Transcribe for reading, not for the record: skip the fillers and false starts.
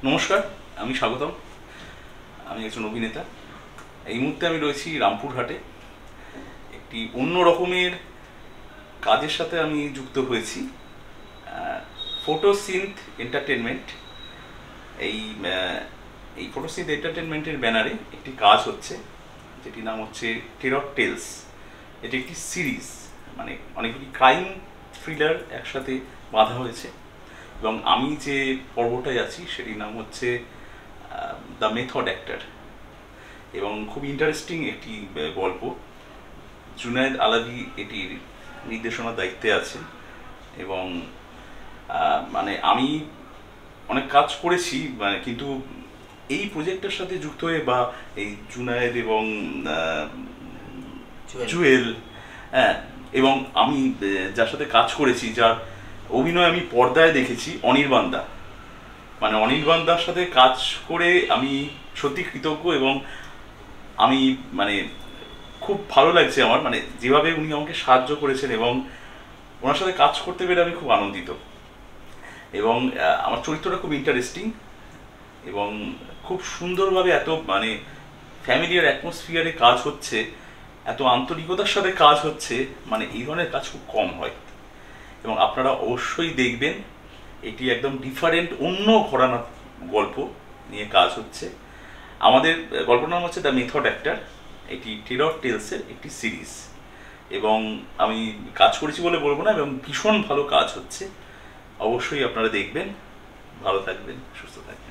নমস্কার, আমি স্বাগতম। আমি একজন অভিনেতা। এই মুহূর্তে আমি রয়েছি রামপুরহাটে। একটি অন্য রকমের কাজের সাথে আমি যুক্ত হয়েছি। ফটোসিন্থ এন্টারটেনমেন্ট, এই এই ফটোসিন্থ এন্টারটেনমেন্টের ব্যানারে একটি কাজ হচ্ছে, যেটির নাম হচ্ছে টেরর টেলস। এটি একটি সিরিজ, মানে অনেকগুলি ক্রাইম থ্রিলার একসাথে বাঁধা হয়েছে, এবং আমি যে পর্বটায় আছি সেটির নাম হচ্ছে দ্য মেথড অ্যাক্টর। এবং খুব ইন্টারেস্টিং একটি গল্প। জুনায়েদ আলাভি এটির নির্দেশনার দায়িত্বে আছেন, এবং মানে আমি অনেক কাজ করেছি, মানে কিন্তু এই প্রজেক্টের সাথে যুক্ত হয়ে, বা এই জুনায়েদ এবং জুয়েল, হ্যাঁ, এবং আমি যার সাথে কাজ করেছি, যার অভিনয় আমি পর্দায় দেখেছি, অনির্বাণ দা। মানে অনির্বাণ দার সাথে কাজ করে আমি সত্যি কৃতজ্ঞ, এবং আমি মানে খুব ভালো লাগছে আমার, মানে যেভাবে উনি আমাকে সাহায্য করেছেন, এবং ওনার সাথে কাজ করতে পেরে আমি খুব আনন্দিত। এবং আমার চরিত্রটা খুব ইন্টারেস্টিং, এবং খুব সুন্দরভাবে এত মানে ফ্যামিলিয়ার অ্যাটমসফিয়ারে কাজ হচ্ছে, এত আন্তরিকতার সাথে কাজ হচ্ছে, মানে এই ধরনের কাজ খুব কম হয়। এবং আপনারা অবশ্যই দেখবেন, এটি একদম ডিফারেন্ট, অন্য ঘরানার গল্প নিয়ে কাজ হচ্ছে। আমাদের গল্পটার নাম হচ্ছে দ্য মেথড অ্যাক্টর। এটি টেরর টেলসের একটি সিরিজ, এবং আমি কাজ করেছি বলে বলবো না, এবং ভীষণ ভালো কাজ হচ্ছে। অবশ্যই আপনারা দেখবেন। ভালো থাকবেন, সুস্থ থাকবেন।